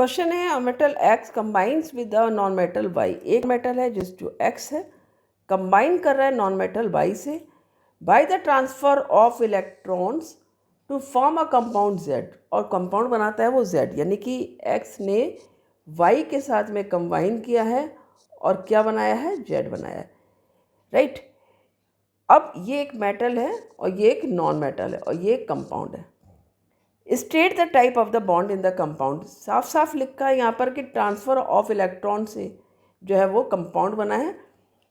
Question है, metal X combines with a non metal Y. एक metal है जो एक्स है, कंबाइन कर रहा है नॉन मेटल वाई से by the transfer of electrons to form a compound Z, और कंपाउंड बनाता है वो जेड, यानी कि एक्स ने वाई के साथ में कंबाइन किया है और क्या बनाया है, जेड बनाया है, राइट। अब ये एक मेटल है और ये एक नॉन मेटल है और ये एक कंपाउंड है। State the type of the bond in the compound. साफ साफ लिखा है यहाँ पर कि ट्रांसफ़र ऑफ इलेक्ट्रॉन से जो है वो कंपाउंड बना है,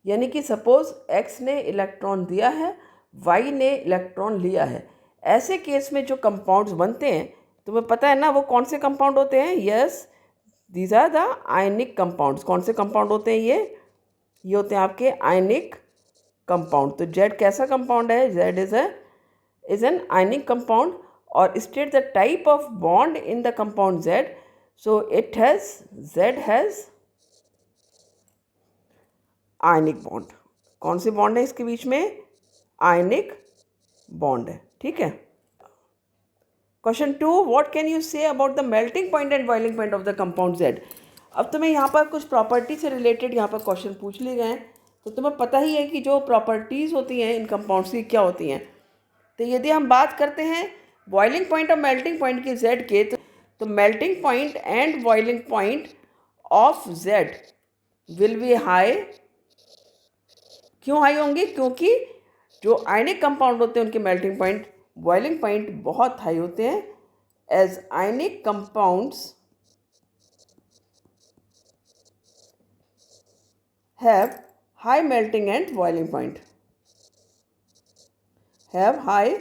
यानी कि सपोज एक्स ने इलेक्ट्रॉन दिया है, वाई ने इलेक्ट्रॉन लिया है। ऐसे केस में जो कंपाउंड्स बनते हैं, तुम्हें पता है ना वो कौन से कंपाउंड होते हैं? Yes, these are the ionic compounds. कौन से कंपाउंड होते हैं ये होते हैं आपके आयनिक कंपाउंड। तो जेड कैसा कंपाउंड है? Z is an ionic compound. और state the type of bond in the compound Z. So Z has ionic bond. कौन से बॉन्ड है इसके बीच में? आयनिक बॉन्ड है, ठीक है। Question 2, what can you say about the melting point and boiling point of the compound Z. अब तुम्हें यहाँ पर कुछ प्रॉपर्टी से रिलेटेड यहाँ पर क्वेश्चन पूछ लिए गए हैं, तो तुम्हें पता ही है कि जो प्रॉपर्टीज़ होती हैं इन कंपाउंड्स की क्या होती हैं। तो यदि हम बात करते हैं बॉइलिंग पॉइंट और मेल्टिंग पॉइंट की जेड के, तो melting point and boiling point of Z will be high. क्यों हाई होंगे? क्योंकि जो आयनिक कंपाउंड होते हैं उनके मेल्टिंग पॉइंट, बॉइलिंग पॉइंट बहुत हाई होते हैं, as ionic compounds have high melting and boiling point, have high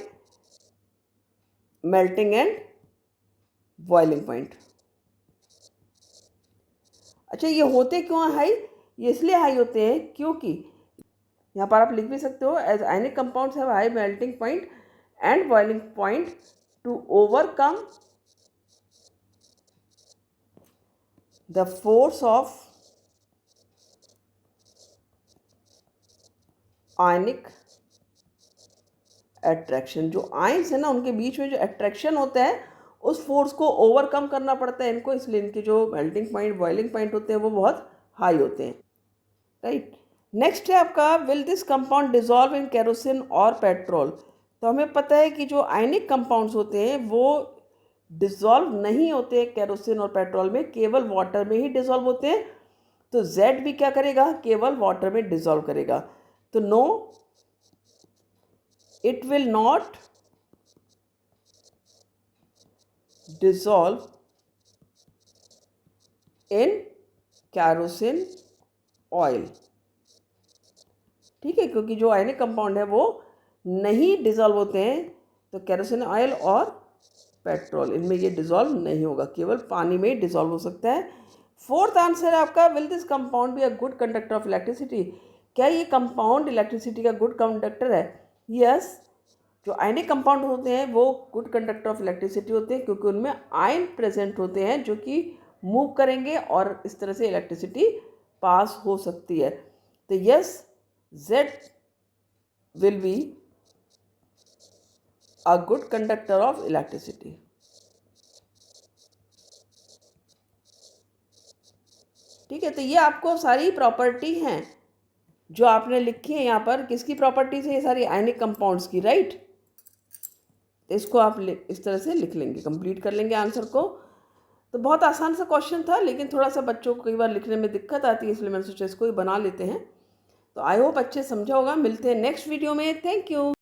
melting and boiling point. अच्छा, ये होते क्यों हाई? ये इसलिए हाई होते हैं क्योंकि यहाँ पर आप लिख भी सकते हो, as ionic compounds have high melting point and boiling point to overcome the force of ionic attraction. जो आयंस है ना उनके बीच में जो अट्रैक्शन होता है उस फोर्स को ओवरकम करना पड़ता है इनको, इसलिए इनके जो मेल्टिंग पॉइंट बॉइलिंग पॉइंट होते हैं वो बहुत हाई होते हैं, राइट। नेक्स्ट है आपका, will this compound dissolve in kerosene और पेट्रोल। तो हमें पता है कि जो आयनिक कंपाउंड्स होते हैं वो डिजॉल्व नहीं होते केरोसिन और पेट्रोल में, केवल वाटर में ही डिजॉल्व होते हैं। तो जेड भी क्या करेगा? केवल वाटर में डिजॉल्व करेगा। तो no, it will not dissolve in kerosene oil, ठीक है, क्योंकि जो आयनिक कंपाउंड है वो नहीं डिजॉल्व होते हैं। तो केरोसिन ऑयल और पेट्रोल, इनमें ये डिजॉल्व नहीं होगा, केवल पानी में ही डिजॉल्व हो सकता है। फोर्थ आंसर है आपका, will this compound be a good conductor of electricity. क्या ये कंपाउंड इलेक्ट्रिसिटी का गुड कंडक्टर है? यस, जो आयनिक कंपाउंड होते हैं वो गुड कंडक्टर ऑफ इलेक्ट्रिसिटी होते हैं क्योंकि उनमें आयन प्रेजेंट होते हैं जो कि मूव करेंगे और इस तरह से इलेक्ट्रिसिटी पास हो सकती है। तो yes, Z will be a good conductor of electricity. ठीक है, तो ये आपको सारी प्रॉपर्टी हैं जो आपने लिखी है यहाँ पर। किसकी प्रॉपर्टीज है? ये सारी आयनिक कंपाउंड्स की, राइट। इसको आप इस तरह से लिख लेंगे, कंप्लीट कर लेंगे आंसर को। तो बहुत आसान सा क्वेश्चन था, लेकिन थोड़ा सा बच्चों को कई बार लिखने में दिक्कत आती है, इसलिए मैंने सोचा इसको ही बना लेते हैं। तो आई होप अच्छे समझा होगा। मिलते हैं नेक्स्ट वीडियो में। Thank you.